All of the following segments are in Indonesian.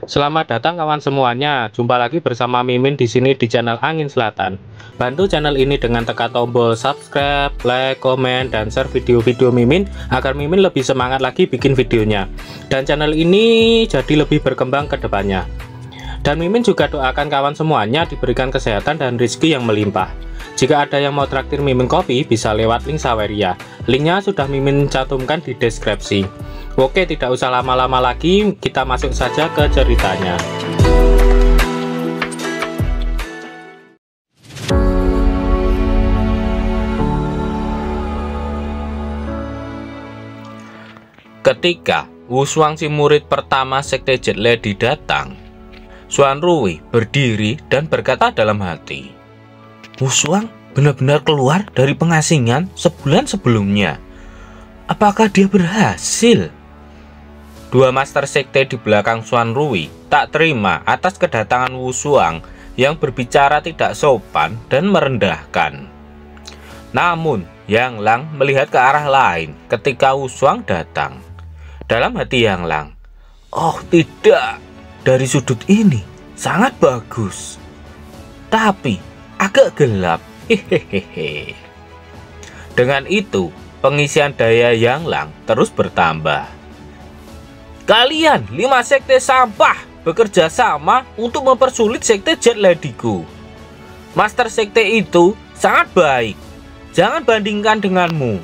Selamat datang kawan semuanya. Jumpa lagi bersama Mimin di sini di channel Angin Selatan. Bantu channel ini dengan tekan tombol subscribe, like, komen, dan share video-video Mimin agar Mimin lebih semangat lagi bikin videonya. Dan channel ini jadi lebih berkembang ke depannya. Dan Mimin juga doakan kawan semuanya diberikan kesehatan dan rezeki yang melimpah. Jika ada yang mau traktir Mimin kopi, bisa lewat link Saweria. Linknya sudah Mimin cantumkan di deskripsi. Oke, tidak usah lama-lama lagi, kita masuk saja ke ceritanya. Ketika Wushuang si murid pertama Sekte Jet Lady datang, Xuanruwi berdiri dan berkata dalam hati, "Wushuang benar-benar keluar dari pengasingan sebulan sebelumnya. Apakah dia berhasil?" Dua master sekte di belakang Xuanruwi tak terima atas kedatangan Wushuang yang berbicara tidak sopan dan merendahkan. Namun Yang Lang melihat ke arah lain ketika Wushuang datang. Dalam hati Yang Lang, "Oh tidak, dari sudut ini sangat bagus, tapi agak gelap." Hehehe. Dengan itu, pengisian daya Yang Lang terus bertambah. "Kalian 5 sekte sampah bekerja sama untuk mempersulit sekte Jet Ladyku. Master sekte itu sangat baik. Jangan bandingkan denganmu.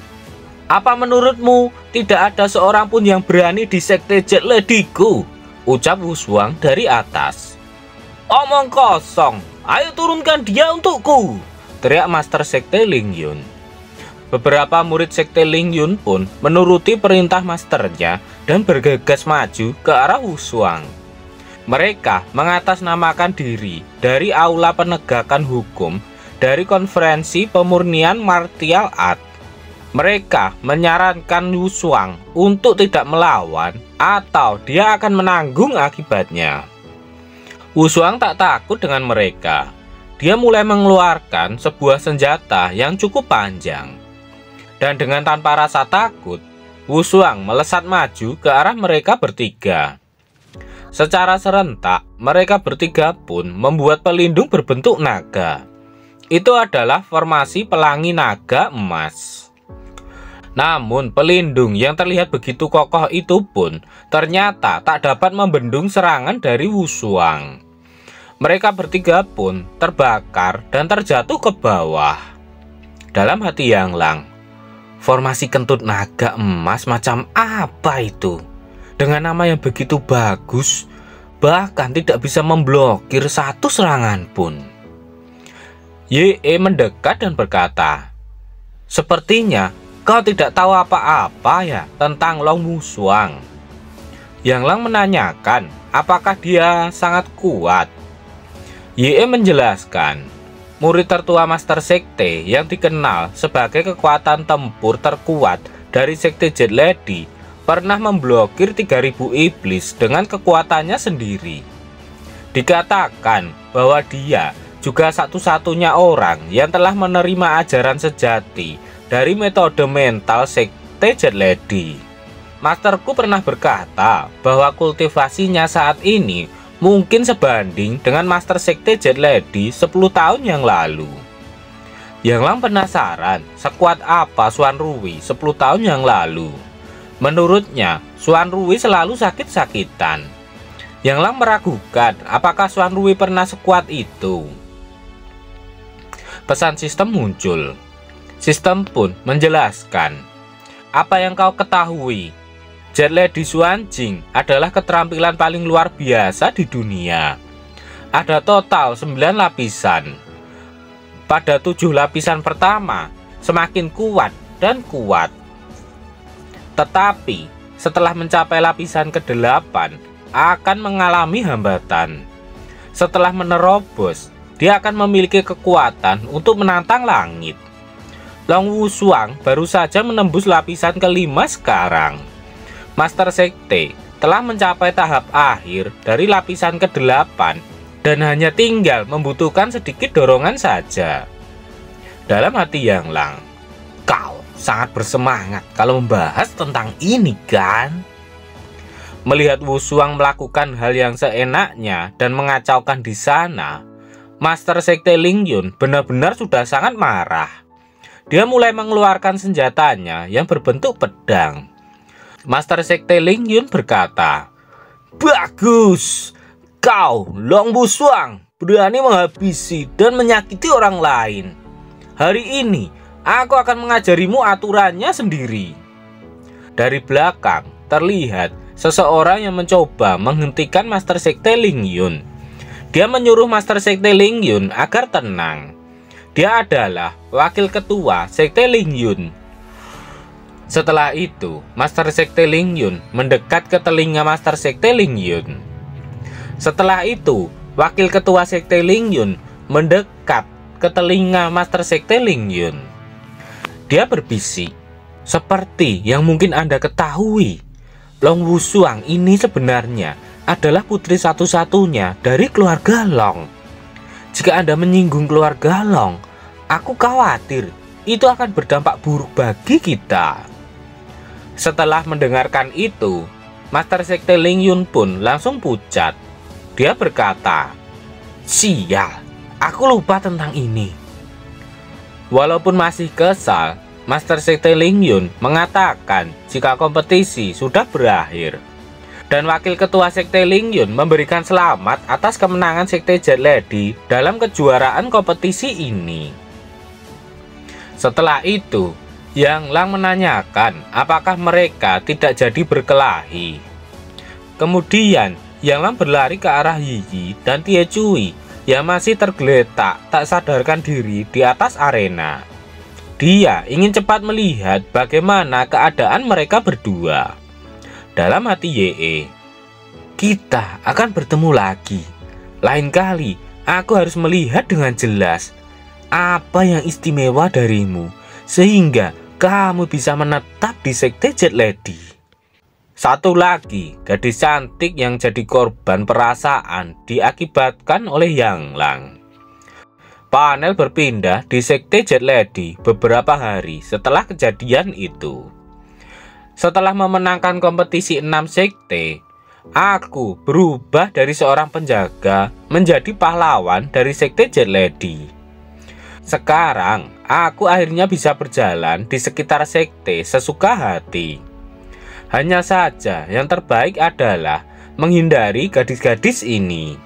Apa menurutmu tidak ada seorang pun yang berani di sekte Jet Ladyku?" ucap Wushuang dari atas. "Omong kosong, ayo turunkan dia untukku," teriak master sekte Ling Yun. Beberapa murid sekte Ling Yun pun menuruti perintah masternya dan bergegas maju ke arah Wushuang. Mereka mengatasnamakan diri dari aula penegakan hukum dari konferensi pemurnian martial art. Mereka menyarankan Wushuang untuk tidak melawan atau dia akan menanggung akibatnya. Wushuang tak takut dengan mereka. Dia mulai mengeluarkan sebuah senjata yang cukup panjang. Dan dengan tanpa rasa takut, Wushuang melesat maju ke arah mereka bertiga. Secara serentak, mereka bertiga pun membuat pelindung berbentuk naga. Itu adalah formasi pelangi naga emas. Namun pelindung yang terlihat begitu kokoh itu pun ternyata tak dapat membendung serangan dari Wushuang. Mereka bertiga pun terbakar dan terjatuh ke bawah. Dalam hati Yang Lang, formasi kentut naga emas macam apa itu? Dengan nama yang begitu bagus, bahkan tidak bisa memblokir satu serangan pun. Ye mendekat dan berkata, "Sepertinya kau tidak tahu apa-apa ya tentang Long Wushuang." Yang Lang menanyakan apakah dia sangat kuat. Ye menjelaskan, murid tertua master sekte yang dikenal sebagai kekuatan tempur terkuat dari sekte Jet Lady pernah memblokir 3000 iblis dengan kekuatannya sendiri. Dikatakan bahwa dia juga satu-satunya orang yang telah menerima ajaran sejati dari metode mental sekte Jet Lady. Masterku pernah berkata bahwa kultivasinya saat ini mungkin sebanding dengan master sekte Jet Lady 10 tahun yang lalu. Yang Lang penasaran sekuat apa Xuanruwi 10 tahun yang lalu. Menurutnya, Xuanruwi selalu sakit-sakitan. Yang Lang meragukan apakah Xuanruwi pernah sekuat itu. Pesan sistem muncul. Sistem pun menjelaskan, "Apa yang kau ketahui? Jet Lady Xuanjing adalah keterampilan paling luar biasa di dunia. Ada total 9 lapisan. Pada 7 lapisan pertama, semakin kuat dan kuat. Tetapi setelah mencapai lapisan ke-8, akan mengalami hambatan. Setelah menerobos, dia akan memiliki kekuatan untuk menantang langit. Long Wushuang baru saja menembus lapisan ke-5 sekarang. Master Sekte telah mencapai tahap akhir dari lapisan ke-8 dan hanya tinggal membutuhkan sedikit dorongan saja." Dalam hati Yang Lang, "Kau sangat bersemangat kalau membahas tentang ini kan?" Melihat Wushuang melakukan hal yang seenaknya dan mengacaukan di sana, Master Sekte Lingyun benar-benar sudah sangat marah. Dia mulai mengeluarkan senjatanya yang berbentuk pedang. Master Sekte Lingyun berkata, "Bagus, kau Long Wushuang berani menghabisi dan menyakiti orang lain. Hari ini aku akan mengajarimu aturannya sendiri." Dari belakang terlihat seseorang yang mencoba menghentikan Master Sekte Lingyun. Dia menyuruh Master Sekte Lingyun agar tenang. Dia adalah wakil ketua Sekte Lingyun. Setelah itu, Master Sekte Lingyun mendekat ke telinga Master Sekte Lingyun. Setelah itu, wakil ketua Sekte Lingyun mendekat ke telinga Master Sekte Lingyun. Dia berbisik, "Seperti yang mungkin Anda ketahui, Long Wushuang ini sebenarnya adalah putri satu-satunya dari keluarga Long. Jika Anda menyinggung keluarga Long, aku khawatir itu akan berdampak buruk bagi kita." Setelah mendengarkan itu, Master Sekte Lingyun pun langsung pucat. Dia berkata, "Sial, aku lupa tentang ini." Walaupun masih kesal, Master Sekte Lingyun mengatakan jika kompetisi sudah berakhir. Dan wakil ketua Sekte Lingyun memberikan selamat atas kemenangan Sekte Jet Lady dalam kejuaraan kompetisi ini. Setelah itu, Yang Lang menanyakan apakah mereka tidak jadi berkelahi. Kemudian Yang Lang berlari ke arah Yi dan Tie Cui yang masih tergeletak tak sadarkan diri di atas arena. Dia ingin cepat melihat bagaimana keadaan mereka berdua. Dalam hati Ye, "Kita akan bertemu lagi. Lain kali aku harus melihat dengan jelas apa yang istimewa darimu, sehingga kamu bisa menetap di Sekte Jet Lady." Satu lagi gadis cantik yang jadi korban perasaan diakibatkan oleh Yang Lang. Panel berpindah di Sekte Jet Lady beberapa hari setelah kejadian itu. Setelah memenangkan kompetisi 6 sekte, aku berubah dari seorang penjaga menjadi pahlawan dari Sekte Jet Lady. Sekarang, aku akhirnya bisa berjalan di sekitar sekte sesuka hati. Hanya saja yang terbaik adalah menghindari gadis-gadis ini.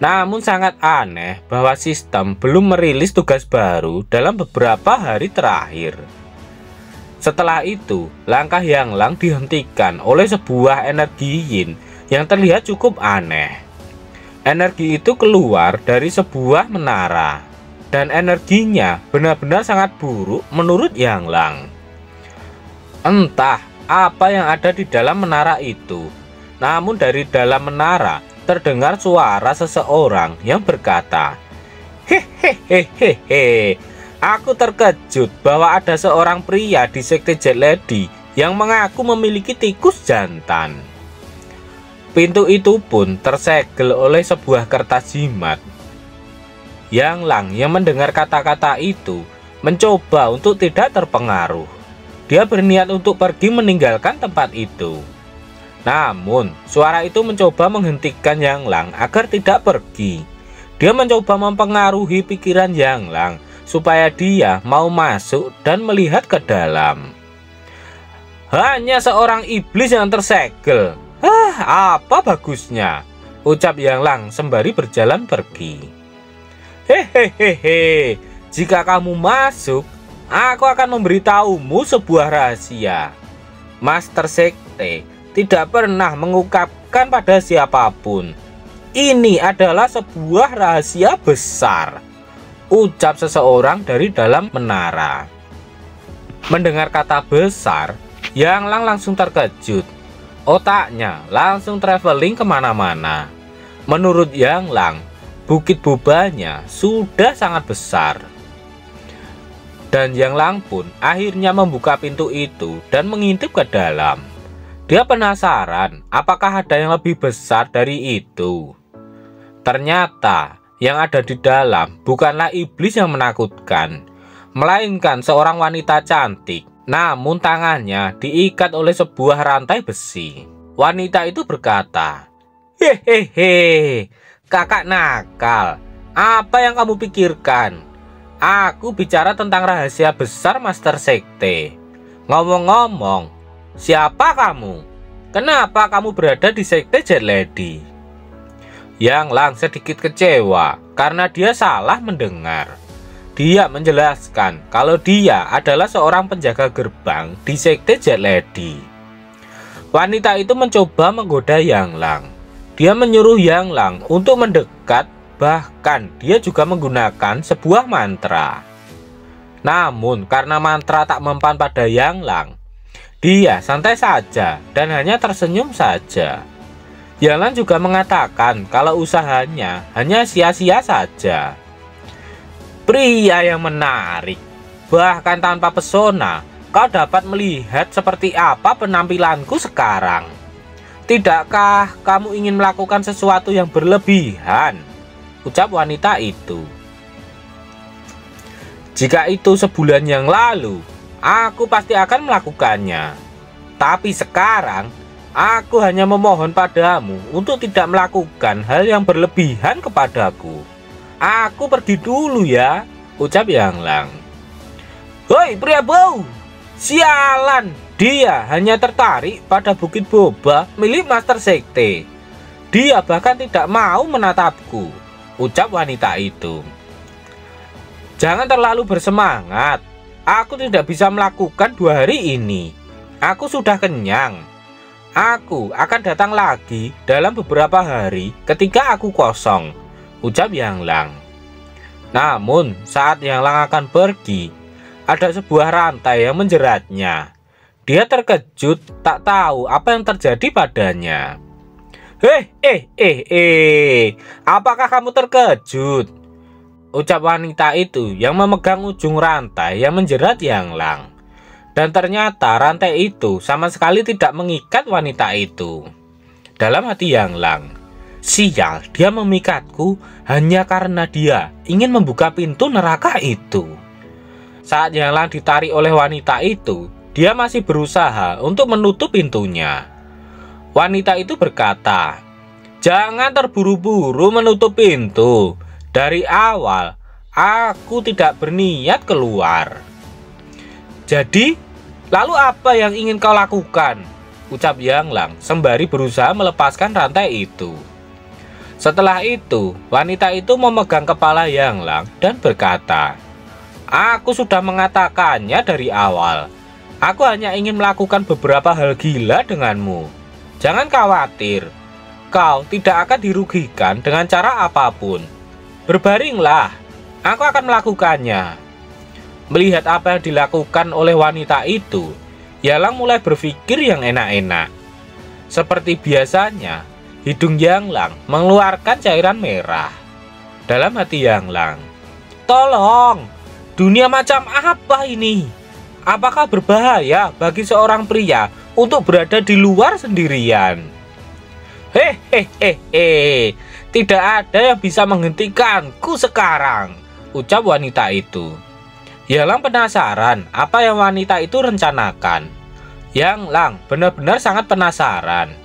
Namun sangat aneh bahwa sistem belum merilis tugas baru dalam beberapa hari terakhir. Setelah itu, langkah Yang Lang dihentikan oleh sebuah energi yin yang terlihat cukup aneh. Energi itu keluar dari sebuah menara, dan energinya benar-benar sangat buruk menurut Yang Lang. Entah apa yang ada di dalam menara itu, namun dari dalam menara terdengar suara seseorang yang berkata, "Hehehehehe, aku terkejut bahwa ada seorang pria di Sekte Jet Lady yang mengaku memiliki tikus jantan." Pintu itu pun tersegel oleh sebuah kertas jimat. Yang Lang yang mendengar kata-kata itu mencoba untuk tidak terpengaruh. Dia berniat untuk pergi meninggalkan tempat itu. Namun, suara itu mencoba menghentikan Yang Lang agar tidak pergi. Dia mencoba mempengaruhi pikiran Yang Lang supaya dia mau masuk dan melihat ke dalam. "Hanya seorang iblis yang tersegel. Apa bagusnya?" ucap Yang Lang sembari berjalan pergi. "Hehehehe, jika kamu masuk, aku akan memberitahumu sebuah rahasia. Master Sekte tidak pernah mengungkapkan pada siapapun. Ini adalah sebuah rahasia besar," ucap seseorang dari dalam menara. Mendengar kata besar, Yang Lang langsung terkejut. Otaknya langsung traveling kemana-mana. Menurut Yang Lang, bukit bubanya sudah sangat besar. Dan Yang Lang pun akhirnya membuka pintu itu dan mengintip ke dalam. Dia penasaran apakah ada yang lebih besar dari itu. Ternyata yang ada di dalam bukanlah iblis yang menakutkan, melainkan seorang wanita cantik, namun tangannya diikat oleh sebuah rantai besi. Wanita itu berkata, "Hehehe, kakak nakal. Apa yang kamu pikirkan? Aku bicara tentang rahasia besar Master Sekte. Ngomong-ngomong, siapa kamu? Kenapa kamu berada di Sekte Jet Lady?" Yang Lang sedikit kecewa karena dia salah mendengar. Dia menjelaskan kalau dia adalah seorang penjaga gerbang di Sekte Jet Lady. Wanita itu mencoba menggoda Yang Lang. Dia menyuruh Yang Lang untuk mendekat, bahkan dia juga menggunakan sebuah mantra. Namun karena mantra tak mempan pada Yang Lang, dia santai saja dan hanya tersenyum saja. Yang Lang juga mengatakan kalau usahanya hanya sia-sia saja. Pria yang menarik, bahkan tanpa pesona, kau dapat melihat seperti apa penampilanku sekarang. Tidakkah kamu ingin melakukan sesuatu yang berlebihan? Ucap wanita itu. Jika itu sebulan yang lalu, aku pasti akan melakukannya. Tapi sekarang, aku hanya memohon padamu untuk tidak melakukan hal yang berlebihan kepadaku. Aku pergi dulu ya, ucap Yang Lang. Hoi pria bau, sialan, dia hanya tertarik pada Bukit Boba milik Master Sekte. Dia bahkan tidak mau menatapku, ucap wanita itu. Jangan terlalu bersemangat, aku tidak bisa melakukan 2 hari ini. Aku sudah kenyang. Aku akan datang lagi dalam beberapa hari ketika aku kosong, ucap Yang Lang. Namun saat Yang Lang akan pergi, ada sebuah rantai yang menjeratnya. Dia terkejut, tak tahu apa yang terjadi padanya. Apakah kamu terkejut? Ucap wanita itu yang memegang ujung rantai yang menjerat Yang Lang. Dan ternyata rantai itu sama sekali tidak mengikat wanita itu. Dalam hati Yang Lang, sial, dia memikatku hanya karena dia ingin membuka pintu neraka itu. Saat Yang Lang ditarik oleh wanita itu, dia masih berusaha untuk menutup pintunya. Wanita itu berkata, "Jangan terburu-buru menutup pintu. Dari awal, aku tidak berniat keluar." Jadi, lalu apa yang ingin kau lakukan? Ucap Yang Lang sembari berusaha melepaskan rantai itu. Setelah itu, wanita itu memegang kepala Yang Lang dan berkata, "Aku sudah mengatakannya dari awal. Aku hanya ingin melakukan beberapa hal gila denganmu. Jangan khawatir, kau tidak akan dirugikan dengan cara apapun. Berbaringlah, aku akan melakukannya." Melihat apa yang dilakukan oleh wanita itu, Yang Lang mulai berpikir yang enak-enak. Seperti biasanya, hidung Yang Lang mengeluarkan cairan merah. Dalam hati Yang Lang, "Tolong, dunia macam apa ini? Apakah berbahaya bagi seorang pria untuk berada di luar sendirian?" Tidak ada yang bisa menghentikanku sekarang, ucap wanita itu. Yang Lang penasaran apa yang wanita itu rencanakan. Yang Lang benar-benar sangat penasaran.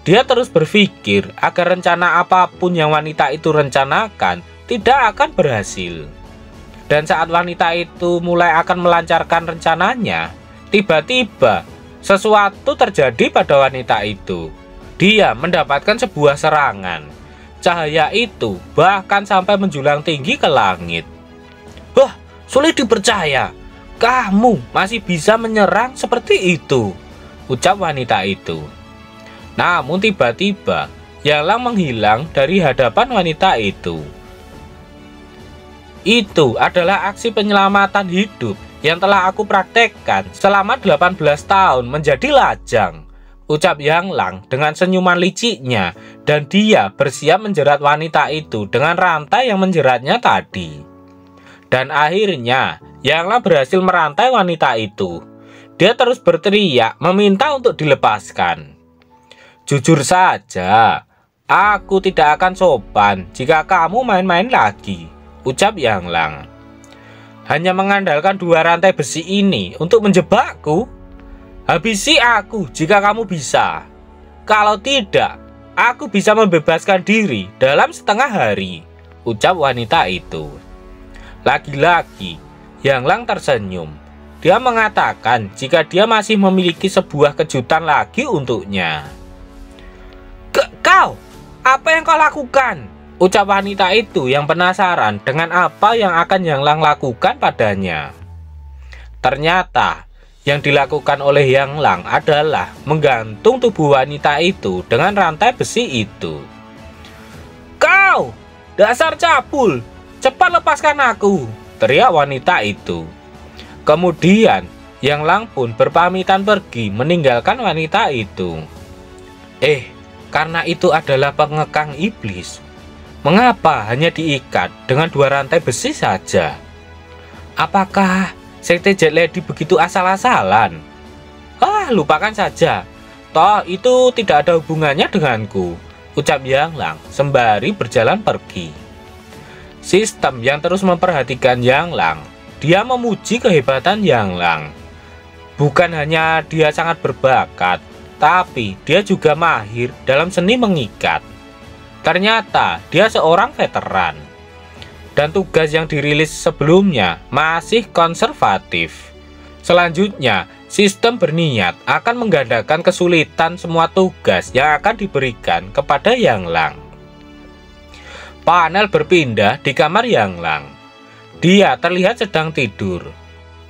Dia terus berpikir agar rencana apapun yang wanita itu rencanakan tidak akan berhasil. Dan saat wanita itu mulai akan melancarkan rencananya, tiba-tiba sesuatu terjadi pada wanita itu. Dia mendapatkan sebuah serangan. Cahaya itu bahkan sampai menjulang tinggi ke langit. "Wah, sulit dipercaya, kamu masih bisa menyerang seperti itu," ucap wanita itu. Namun tiba-tiba Yang Lang menghilang dari hadapan wanita itu. "Itu adalah aksi penyelamatan hidup yang telah aku praktekkan selama 18 tahun menjadi lajang," ucap Yang Lang dengan senyuman liciknya, dan dia bersiap menjerat wanita itu dengan rantai yang menjeratnya tadi. Dan akhirnya Yang Lang berhasil merantai wanita itu. Dia terus berteriak meminta untuk dilepaskan. "Jujur saja, aku tidak akan sopan jika kamu main-main lagi," ucap Yang Lang. "Hanya mengandalkan 2 rantai besi ini untuk menjebakku? Habisi aku jika kamu bisa." Kalau tidak, aku bisa membebaskan diri dalam setengah hari, ucap wanita itu. Lagi-lagi, Yang Lang tersenyum. Dia mengatakan jika dia masih memiliki sebuah kejutan lagi untuknya. Kau, apa yang kau lakukan? Ucap wanita itu yang penasaran dengan apa yang akan Yang Lang lakukan padanya. Ternyata, yang dilakukan oleh Yang Lang adalah menggantung tubuh wanita itu dengan rantai besi itu. Kau, dasar cabul, cepat lepaskan aku, teriak wanita itu. Kemudian, Yang Lang pun berpamitan pergi meninggalkan wanita itu. Karena itu adalah pengekang iblis. Mengapa hanya diikat dengan 2 rantai besi saja? Apakah Sekte Jet Lady begitu asal-asalan? Lupakan saja. Toh itu tidak ada hubungannya denganku, ucap Yang Lang sembari berjalan pergi. Sistem yang terus memperhatikan Yang Lang. Dia memuji kehebatan Yang Lang. Bukan hanya dia sangat berbakat, tapi dia juga mahir dalam seni mengikat. Ternyata dia seorang veteran. Dan tugas yang dirilis sebelumnya masih konservatif. Selanjutnya, sistem berniat akan menggandakan kesulitan semua tugas yang akan diberikan kepada Yang Lang. Panel berpindah di kamar Yang Lang. Dia terlihat sedang tidur.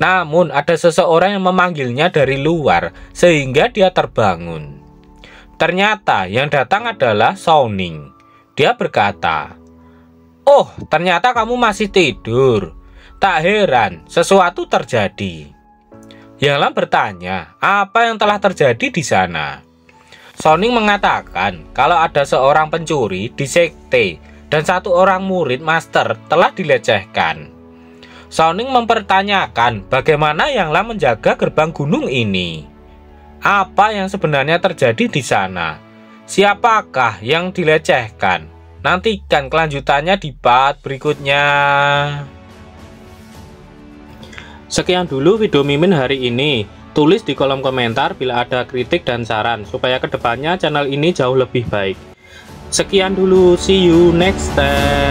Namun ada seseorang yang memanggilnya dari luar sehingga dia terbangun. Ternyata yang datang adalah Shao Ning. Dia berkata, "Oh, ternyata kamu masih tidur. Tak heran, sesuatu terjadi." Yang Lang bertanya, apa yang telah terjadi di sana? Shao Ning mengatakan kalau ada seorang pencuri di sekte dan 1 orang murid master telah dilecehkan. Shao Ning mempertanyakan bagaimana Yang Lang menjaga gerbang gunung ini. Apa yang sebenarnya terjadi di sana? Siapakah yang dilecehkan? Nantikan kelanjutannya di part berikutnya. Sekian dulu video Mimin hari ini. Tulis di kolom komentar bila ada kritik dan saran supaya kedepannya channel ini jauh lebih baik. Sekian dulu, see you next time.